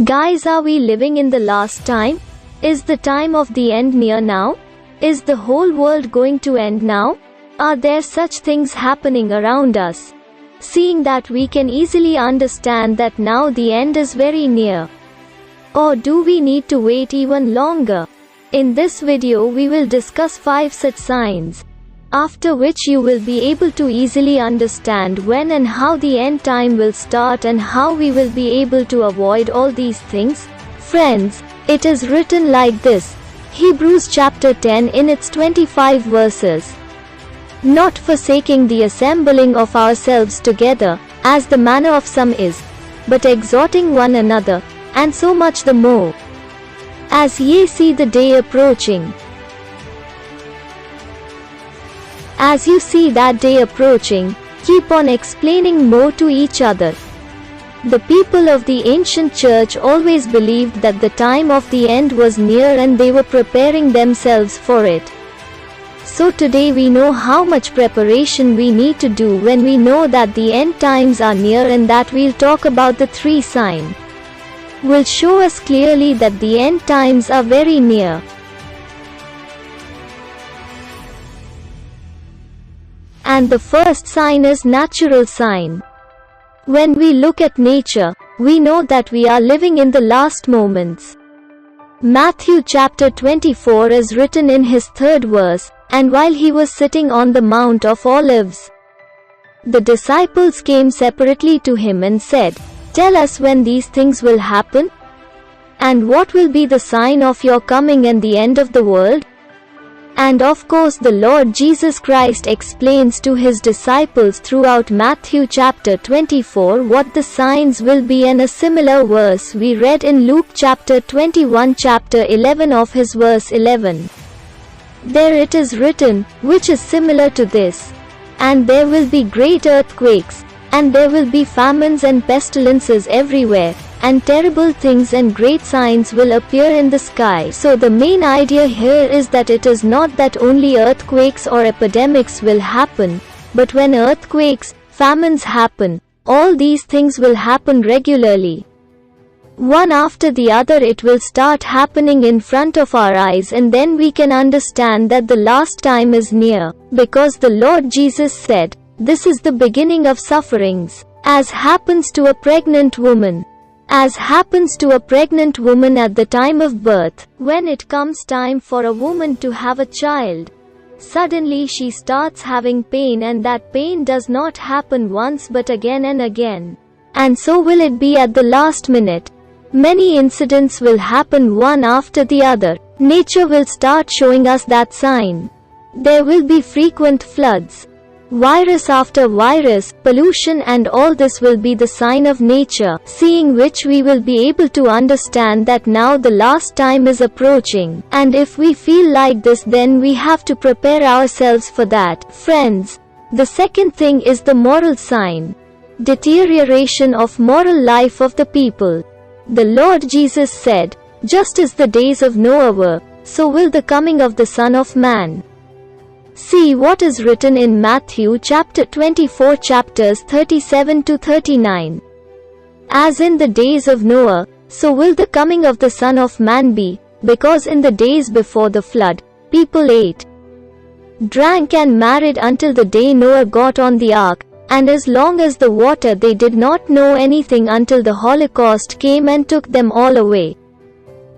Guys, are we living in the last time? Is the time of the end near now? Is the whole world going to end now? Are there such things happening around us? Seeing that we can easily understand that now the end is very near. Or do we need to wait even longer? In this video we will discuss 5 such signs, after which you will be able to easily understand when and how the end time will start and how we will be able to avoid all these things. Friends, it is written like this, Hebrews chapter 10 in its 25 verses. Not forsaking the assembling of ourselves together, as the manner of some is, but exhorting one another, and so much the more, as ye see the day approaching. As you see that day approaching, keep on explaining more to each other. The people of the ancient church always believed that the time of the end was near and they were preparing themselves for it. So today we know how much preparation we need to do when we know that the end times are near, and that we'll talk about the 3 signs will show us clearly that the end times are very near. And the first sign is natural sign. When we look at nature, we know that we are living in the last moments. Matthew chapter 24 is written in his 3rd verse, and while he was sitting on the Mount of Olives, the disciples came separately to him and said, Tell us when these things will happen, and what will be the sign of your coming and the end of the world? And of course the Lord Jesus Christ explains to his disciples throughout Matthew chapter 24 what the signs will be, and a similar verse we read in Luke chapter 21 chapter 11 of his verse 11. There it is written, which is similar to this. And there will be great earthquakes, and there will be famines and pestilences everywhere, and terrible things and great signs will appear in the sky. So the main idea here is that it is not that only earthquakes or epidemics will happen, but when earthquakes, famines happen, all these things will happen regularly. One after the other it will start happening in front of our eyes, and then we can understand that the last time is near, because the Lord Jesus said, this is the beginning of sufferings, as happens to a pregnant woman. As happens to a pregnant woman at the time of birth, when it comes time for a woman to have a child, suddenly she starts having pain, and that pain does not happen once but again and again. And so will it be at the last minute. Many incidents will happen one after the other. Nature will start showing us that sign. There will be frequent floods, virus after virus, pollution, and all this will be the sign of nature, seeing which we will be able to understand that now the last time is approaching. And if we feel like this, then we have to prepare ourselves for that. Friends, the second thing is the moral sign. Deterioration of moral life of the people. The Lord Jesus said, just as the days of Noah were, so will the coming of the Son of Man. See what is written in Matthew chapter 24 chapters 37 to 39. As in the days of Noah, so will the coming of the Son of Man be, because in the days before the flood, people ate, drank and married until the day Noah got on the ark, and as long as the water they did not know anything until the Holocaust came and took them all away.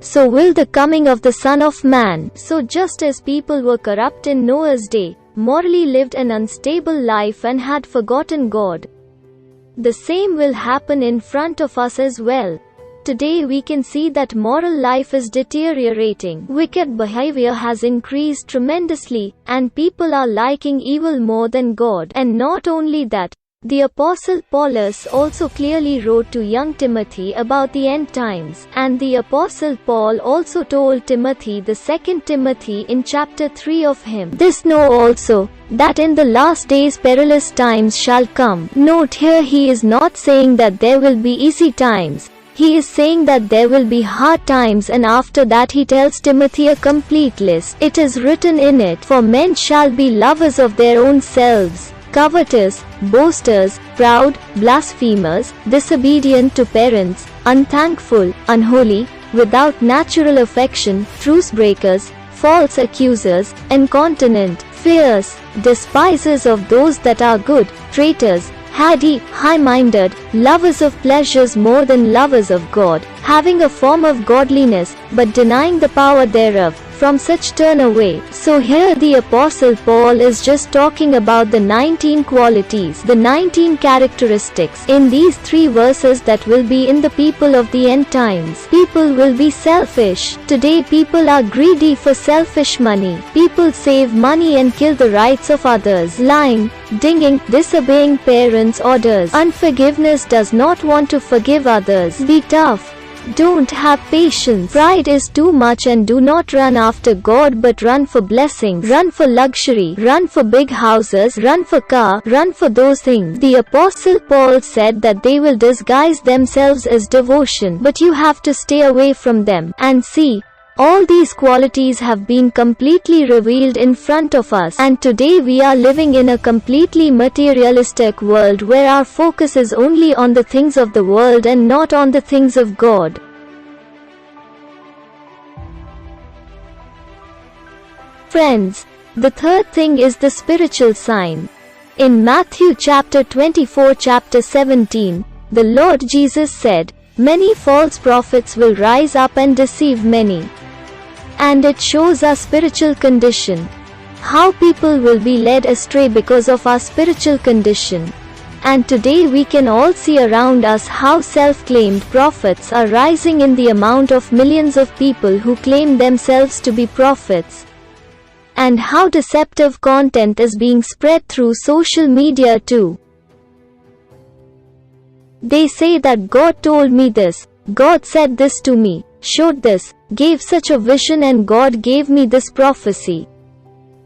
So will the coming of the Son of Man. So just as people were corrupt in Noah's day, morally lived an unstable life and had forgotten God, the same will happen in front of us as well. Today we can see that moral life is deteriorating. Wicked behavior has increased tremendously, and people are liking evil more than God. And not only that, the Apostle Paulus also clearly wrote to young Timothy about the end times, and the Apostle Paul also told Timothy, the 2nd Timothy in chapter 3 of him, this know also, that in the last days perilous times shall come. Note here, he is not saying that there will be easy times. He is saying that there will be hard times, and after that he tells Timothy a complete list. It is written in it, for men shall be lovers of their own selves, covetous, boasters, proud, blasphemers, disobedient to parents, unthankful, unholy, without natural affection, truce breakers, false accusers, incontinent, fierce, despisers of those that are good, traitors, hardy, high-minded, lovers of pleasures more than lovers of God, having a form of godliness, but denying the power thereof. From such turn away. So here the Apostle Paul is just talking about the 19 qualities, the 19 characteristics in these 3 verses that will be in the people of the end times. People will be selfish. Today people are greedy for selfish money. People save money and kill the rights of others. Lying, dinging, disobeying parents' orders. Unforgiveness, does not want to forgive others. Be tough. Don't have patience. Pride is too much and do not run after God but run for blessings. Run for luxury. Run for big houses. Run for car. Run for those things. The Apostle Paul said that they will disguise themselves as devotion, but you have to stay away from them. And see, all these qualities have been completely revealed in front of us, and today we are living in a completely materialistic world where our focus is only on the things of the world and not on the things of God. Friends, the third thing is the spiritual sign. In Matthew chapter 24 chapter 17, the Lord Jesus said, "Many false prophets will rise up and deceive many." And it shows our spiritual condition. How people will be led astray because of our spiritual condition. And today we can all see around us how self-claimed prophets are rising in the amount of millions of people who claim themselves to be prophets. And how deceptive content is being spread through social media too. They say that God told me this, God said this to me, showed this, gave such a vision, and God gave me this prophecy.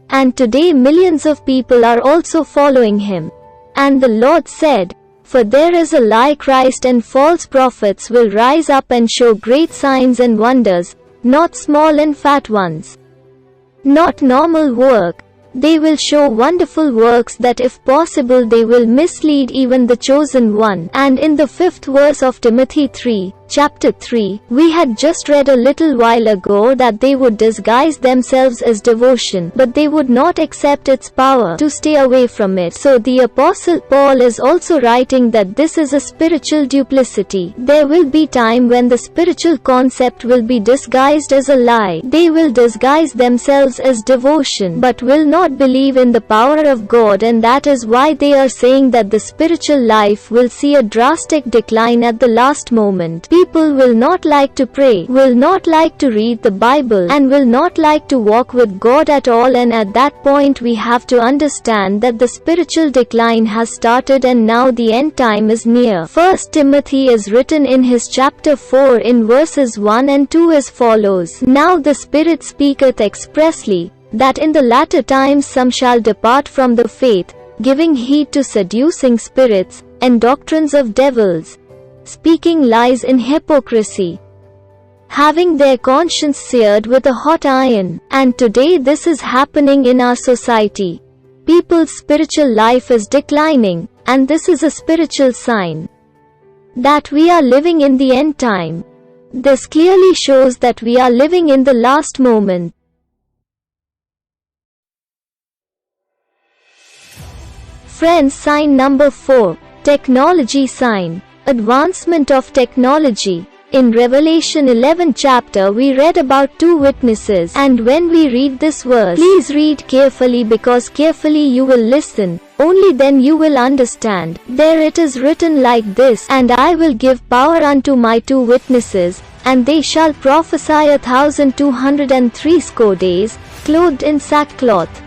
And today millions of people are also following him. And the Lord said, "For there is a lie Christ, and false prophets will rise up and show great signs and wonders, not small and fat ones. Not normal work. They will show wonderful works that if possible they will mislead even the chosen one." And in the 5th verse of Timothy 3, chapter 3, we had just read a little while ago that they would disguise themselves as devotion, but they would not accept its power to stay away from it. So the Apostle Paul is also writing that this is a spiritual duplicity. There will be time when the spiritual concept will be disguised as a lie. They will disguise themselves as devotion, but will not believe in the power of God, and that is why they are saying that the spiritual life will see a drastic decline at the last moment. People will not like to pray, will not like to read the Bible, and will not like to walk with God at all, and at that point we have to understand that the spiritual decline has started and now the end time is near. 1 Timothy is written in his chapter 4 in verses 1 and 2 as follows, "Now the Spirit speaketh expressly, that in the latter times some shall depart from the faith, giving heed to seducing spirits, and doctrines of devils, speaking lies in hypocrisy, having their conscience seared with a hot iron." And today this is happening in our society. People's spiritual life is declining, and this is a spiritual sign that we are living in the end time. This clearly shows that we are living in the last moment. Friends, sign number 4, technology sign. Advancement of technology. In Revelation 11 chapter we read about 2 witnesses, and when we read this verse, please read carefully, because carefully you will listen, only then you will understand. There it is written like this, "And I will give power unto my 2 witnesses, and they shall prophesy 1260 days, clothed in sackcloth.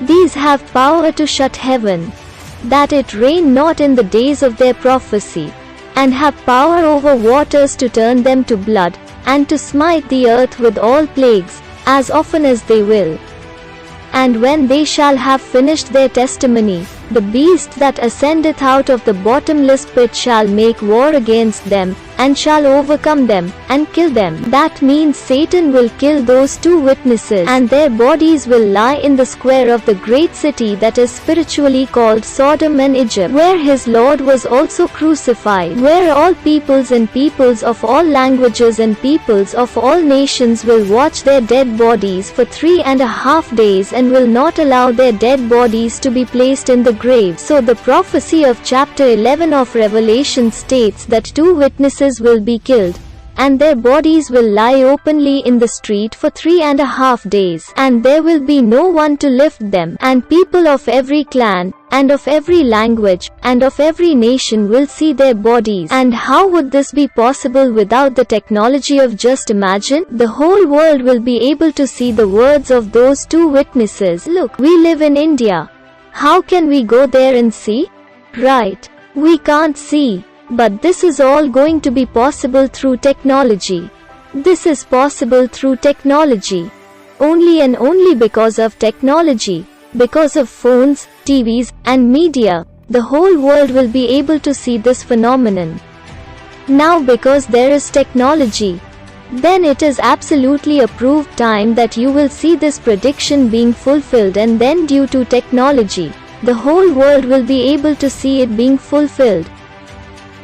These have power to shut heaven, that it rain not in the days of their prophecy, and have power over waters to turn them to blood, and to smite the earth with all plagues, as often as they will. And when they shall have finished their testimony, the beast that ascendeth out of the bottomless pit shall make war against them, and shall overcome them, and kill them. That means Satan will kill those two witnesses, and their bodies will lie in the square of the great city that is spiritually called Sodom and Egypt, where his Lord was also crucified, where all peoples and peoples of all languages and peoples of all nations will watch their dead bodies for 3.5 days and will not allow their dead bodies to be placed in the grave. So the prophecy of chapter 11 of Revelation states that two witnesses will be killed, and their bodies will lie openly in the street for 3.5 days, and there will be no one to lift them, and people of every clan, and of every language, and of every nation will see their bodies. And how would this be possible without the technology of just imagine? The whole world will be able to see the words of those two witnesses. Look, we live in India. How can we go there and see? Right. We can't see. But this is all going to be possible through technology. This is possible through technology. Only and only because of technology. Because of phones, TVs, and media, the whole world will be able to see this phenomenon. Now because there is technology, then it is absolutely approved time that you will see this prediction being fulfilled, and then due to technology, the whole world will be able to see it being fulfilled.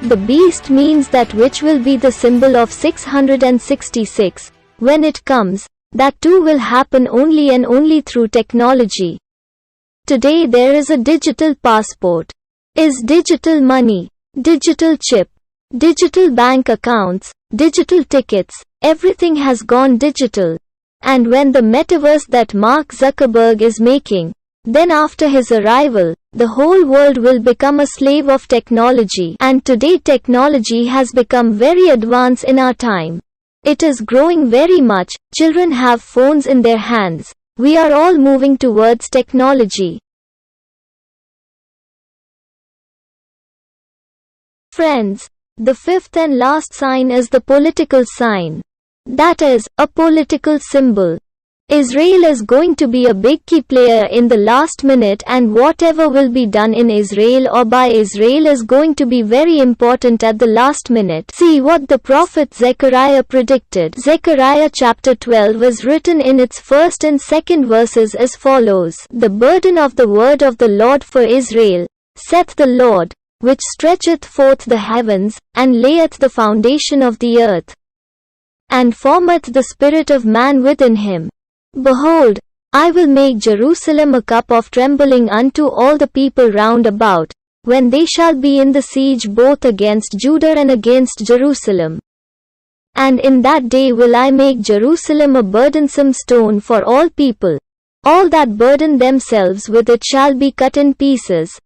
The beast means that which will be the symbol of 666. When it comes, that too will happen only and only through technology. Today there is a digital passport, is digital money, digital chip, digital bank accounts, digital tickets, everything has gone digital. And when the metaverse that Mark Zuckerberg is making, then after his arrival, the whole world will become a slave of technology. And today technology has become very advanced in our time. It is growing very much. Children have phones in their hands. We are all moving towards technology. Friends, the fifth and last sign is the political sign. That is, a political symbol. Israel is going to be a big key player in the last minute, and whatever will be done in Israel or by Israel is going to be very important at the last minute. See what the prophet Zechariah predicted. Zechariah chapter 12 is written in its first and second verses as follows. The burden of the word of the Lord for Israel, saith the Lord, which stretcheth forth the heavens, and layeth the foundation of the earth, and formeth the spirit of man within him. Behold, I will make Jerusalem a cup of trembling unto all the people round about, when they shall be in the siege both against Judah and against Jerusalem. And in that day will I make Jerusalem a burdensome stone for all people. All that burden themselves with it shall be cut in pieces.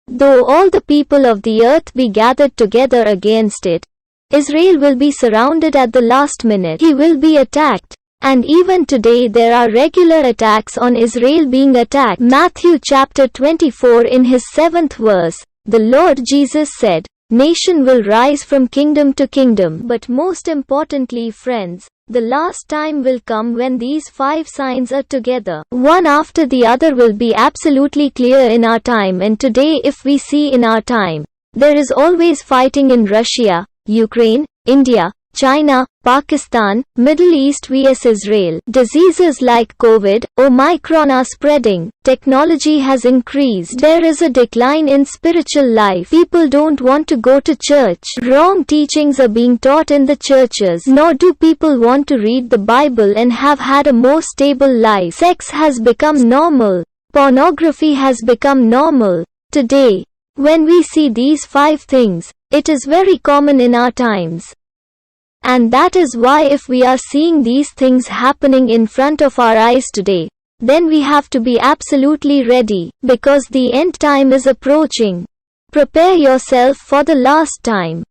Though all the people of the earth be gathered together against it, Israel will be surrounded at the last minute. He will be attacked. And even today there are regular attacks on Israel being attacked. Matthew chapter 24 in his 7th verse, the Lord Jesus said, nation will rise from kingdom to kingdom. But most importantly, friends, the last time will come when these 5 signs are together. One after the other will be absolutely clear in our time. And today if we see in our time, there is always fighting in Russia, Ukraine, India, China, Pakistan, Middle East vs Israel. Diseases like COVID, Omicron are spreading. Technology has increased. There is a decline in spiritual life. People don't want to go to church. Wrong teachings are being taught in the churches. Nor do people want to read the Bible and have had a more stable life. Sex has become normal. Pornography has become normal. Today, when we see these 5 things, it is very common in our times. And that is why if we are seeing these things happening in front of our eyes today, then we have to be absolutely ready, because the end time is approaching. Prepare yourself for the last time.